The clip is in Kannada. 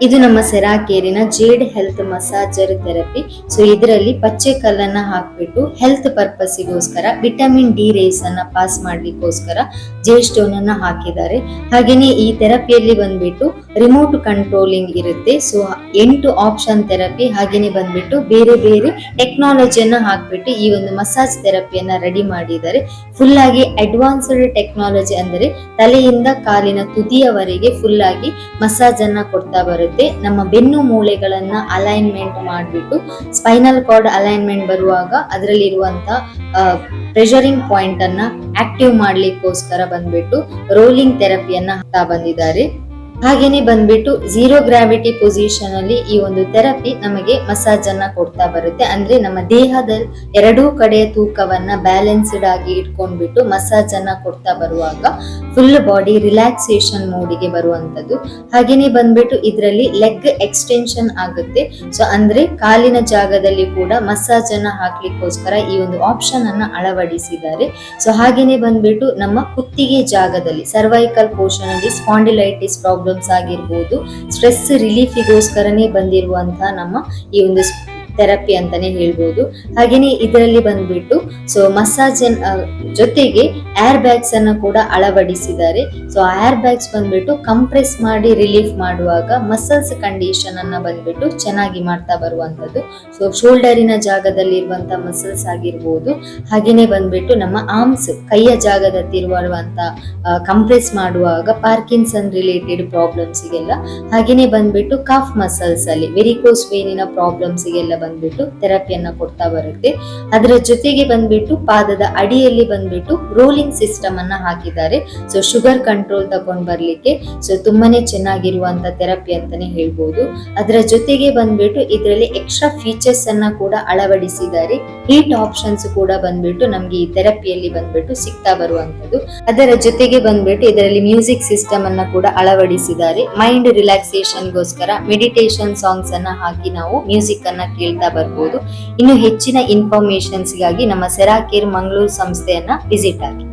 ಇದು ನಮ್ಮ ಸೆರಾಕೇರಿನ jade health massager therapy. So ಇದರಲ್ಲಿ ಪಚ್ಚೆ ಕಲ್ಲನ್ನ ಹಾಕ್ಬಿಟ್ಟು ಹೆಲ್ತ್ ಪರ್ಪಸ್ಗೋಸ್ಕರ ವಿಟಮಿನ್ ಡಿ ರೇಸ್ ಅನ್ನ ಪಾಸ್ ಮಾಡ್ಲಿಕ್ಕೋಸ್ಕರ ಜೇಡ್ ಸ್ಟೋನ್ ಅನ್ನ ಹಾಕಿದ್ದಾರೆ. ಹಾಗೇನೆ ಈ ಥೆರಪಿಯಲ್ಲಿ ಬಂದ್ಬಿಟ್ಟು ರಿಮೋಟ್ ಕಂಟ್ರೋಲಿಂಗ್ ಇರುತ್ತೆ. ಸೊ 8 ಆಪ್ಷನ್ ಥೆರಪಿ, ಹಾಗೇನೆ ಬಂದ್ಬಿಟ್ಟು ಬೇರೆ ಬೇರೆ ಟೆಕ್ನಾಲಜಿಯನ್ನ ಹಾಕ್ಬಿಟ್ಟು ಈ ಒಂದು ಮಸಾಜ್ ಥೆರಪಿಯನ್ನ ರೆಡಿ ಮಾಡಿದ್ದಾರೆ. ಫುಲ್ ಆಗಿ ಅಡ್ವಾನ್ಸ್ಡ್ ಟೆಕ್ನಾಲಜಿ, ಅಂದರೆ ತಲೆಯಿಂದ ಕಾಲಿನ ತುದಿಯವರೆಗೆ ಫುಲ್ ಆಗಿ ಮಸಾಜ್ ಅನ್ನ ಕೊಡ್ತಾ ಬರುತ್ತೆ. ನಮ್ಮ ಬೆನ್ನು ಮೂಳೆಗಳನ್ನ ಅಲೈನ್ಮೆಂಟ್ ಮಾಡಿಬಿಟ್ಟು ಸ್ಪೈನಲ್ ಕಾರ್ಡ್ ಅಲೈನ್ಮೆಂಟ್ ಬರುವಾಗ ಅದರಲ್ಲಿ ಇರುವಂತಹ ಪ್ರೆಷರಿಂಗ್ ಪಾಯಿಂಟ್ ಅನ್ನ ಆಕ್ಟಿವ್ ಮಾಡ್ಲಿಕ್ಕೋಸ್ಕರ ಬಂದ್ಬಿಟ್ಟು ರೋಲಿಂಗ್ ಥೆರಪಿಯನ್ನ ಹಾಕ್ತಾ ಬಂದಿದ್ದಾರೆ. ಹಾಗೇನೆ ಬಂದ್ಬಿಟ್ಟು ಝೀರೋ ಗ್ರಾವಿಟಿ ಪೊಸಿಷನ್ ಅಲ್ಲಿ ಈ ಒಂದು ಥೆರಪಿ ನಮಗೆ ಮಸಾಜ್ ಅನ್ನ ಕೊಡ್ತಾ ಬರುತ್ತೆ. ಅಂದ್ರೆ ನಮ್ಮ ದೇಹದ ಎರಡೂ ಕಡೆಯ ತೂಕವನ್ನ ಬ್ಯಾಲೆನ್ಸ್ಡ್ ಆಗಿ ಇಟ್ಕೊಂಡ್ಬಿಟ್ಟು ಮಸಾಜ್ ಅನ್ನ ಕೊಡ್ತಾ ಬರುವಾಗ ಫುಲ್ ಬಾಡಿ ರಿಲ್ಯಾಕ್ಸೇಷನ್ ಮೋಡಿಗೆ ಬರುವಂತದ್ದು. ಹಾಗೇನೆ ಬಂದ್ಬಿಟ್ಟು ಇದರಲ್ಲಿ ಲೆಗ್ ಎಕ್ಸ್ಟೆನ್ಷನ್ ಆಗುತ್ತೆ. ಸೊ ಅಂದ್ರೆ ಕಾಲಿನ ಜಾಗದಲ್ಲಿ ಕೂಡ ಮಸಾಜ್ ಅನ್ನ ಹಾಕ್ಲಿಕ್ಕೋಸ್ಕರ ಈ ಒಂದು ಆಪ್ಷನ್ ಅನ್ನ ಅಳವಡಿಸಿದ್ದಾರೆ. ಸೊ ಹಾಗೇನೆ ಬಂದ್ಬಿಟ್ಟು ನಮ್ಮ ಕುತ್ತಿಗೆ ಜಾಗದಲ್ಲಿ ಸರ್ವೈಕಲ್ ಪೋರ್ಷನ್ ಅಲ್ಲಿ ಸ್ಪಾಂಡಿಲೈಟಿಸ್ ಪ್ರಾಬ್ಲಮ್ಸ್ ಆಗಿರ್ಬೋದು, ಸ್ಟ್ರೆಸ್ ರಿಲೀಫಿಗೋಸ್ಕರನೇ ಬಂದಿರುವಂತಹ ನಮ್ಮ ಈ ಒಂದು ಥೆರಪಿ ಅಂತಾನೆ ಹೇಳ್ಬೋದು. ಹಾಗೇನೆ ಇದರಲ್ಲಿ ಬಂದ್ಬಿಟ್ಟು ಸೊ ಮಸಾಜ್ ಜೊತೆಗೆ ಏರ್ ಬ್ಯಾಗ್ಸ್ ಅನ್ನ ಕೂಡ ಅಳವಡಿಸಿದ್ದಾರೆ. ಸೊ ಏರ್ ಬ್ಯಾಗ್ಸ್ ಬಂದ್ಬಿಟ್ಟು ಕಂಪ್ರೆಸ್ ಮಾಡಿ ರಿಲೀಫ್ ಮಾಡುವಾಗ ಮಸಲ್ಸ್ ಕಂಡೀಷನ್ ಅನ್ನ ಬಂದ್ಬಿಟ್ಟು ಚೆನ್ನಾಗಿ ಮಾಡ್ತಾ ಬರುವಂತದ್ದು. ಸೊ ಶೋಲ್ಡರಿನ ಜಾಗದಲ್ಲಿ ಇರುವಂತಹ ಮಸಲ್ಸ್ ಆಗಿರ್ಬೋದು, ಹಾಗೇನೆ ಬಂದ್ಬಿಟ್ಟು ನಮ್ಮ ಆರ್ಮ್ಸ್ ಕೈಯ ಜಾಗದಲ್ಲಿರುವಂತ ಕಂಪ್ರೆಸ್ ಮಾಡುವಾಗ ಪಾರ್ಕಿನ್ಸನ್ ರಿಲೇಟೆಡ್ ಪ್ರಾಬ್ಲಮ್ಸ್ ಗೆಲ್ಲ, ಹಾಗೇನೆ ಬಂದ್ಬಿಟ್ಟು ಕಾಫ್ ಮಸಲ್ಸ್ ಅಲ್ಲಿ ವೆರಿಕೋಸ್ ವೇನಿನ ಪ್ರಾಬ್ಲಮ್ಸ್ ಗೆಲ್ಲ ಬಂದ್ಬಿಟ್ಟು ಥೆರಪಿಯನ್ನ ಕೊಡ್ತಾ ಬರುತ್ತೆ. ಅದರ ಜೊತೆಗೆ ಬಂದ್ಬಿಟ್ಟು ಪಾದದ ಅಡಿಯಲ್ಲಿ ಬಂದ್ಬಿಟ್ಟು ರೋಲಿಂಗ್ ಸಿಸ್ಟಮ್ ಅನ್ನ ಹಾಕಿದ್ದಾರೆ. ಸೊ ಶುಗರ್ ಕಂಟ್ರೋಲ್ ತಗೊಂಡ್ ಬರ್ಲಿಕ್ಕೆ ಸೊ ತುಂಬಾನೇ ಚೆನ್ನಾಗಿರುವಂತ ಥೆರಪಿ ಅಂತಾನೆ ಹೇಳ್ಬೋದು. ಅದರ ಜೊತೆಗೆ ಬಂದ್ಬಿಟ್ಟು ಇದರಲ್ಲಿ ಎಕ್ಸ್ಟ್ರಾ ಫೀಚರ್ಸ್ ಅನ್ನ ಕೂಡ ಅಳವಡಿಸಿದ್ದಾರೆ. ಹೀಟ್ ಆಪ್ಷನ್ಸ್ ಕೂಡ ಬಂದ್ಬಿಟ್ಟು ನಮ್ಗೆ ಈ ಥೆರಪಿಯಲ್ಲಿ ಬಂದ್ಬಿಟ್ಟು ಸಿಗ್ತಾ ಬರುವಂತದ್ದು. ಅದರ ಜೊತೆಗೆ ಬಂದ್ಬಿಟ್ಟು ಇದರಲ್ಲಿ ಮ್ಯೂಸಿಕ್ ಸಿಸ್ಟಮ್ ಅನ್ನ ಕೂಡ ಅಳವಡಿಸಿದ್ದಾರೆ. ಮೈಂಡ್ ರಿಲ್ಯಾಕ್ಸೇಷನ್ ಗೋಸ್ಕರ ಮೆಡಿಟೇಷನ್ ಸಾಂಗ್ಸ್ ಅನ್ನ ಹಾಕಿ ನಾವು ಮ್ಯೂಸಿಕ್ ಅನ್ನ ಕೇಳ್ತಾ ಬರ್ಬೋದು. ಇನ್ನು ಹೆಚ್ಚಿನ ಇನ್ಫಾರ್ಮೇಶನ್ಸ್ ಗಾಗಿ ನಮ್ಮ ಸೆರಾಕೇರ್ ಮಂಗಳೂರು ಸಂಸ್ಥೆಯನ್ನ ವಿಸಿಟ್ ಆಗಿ.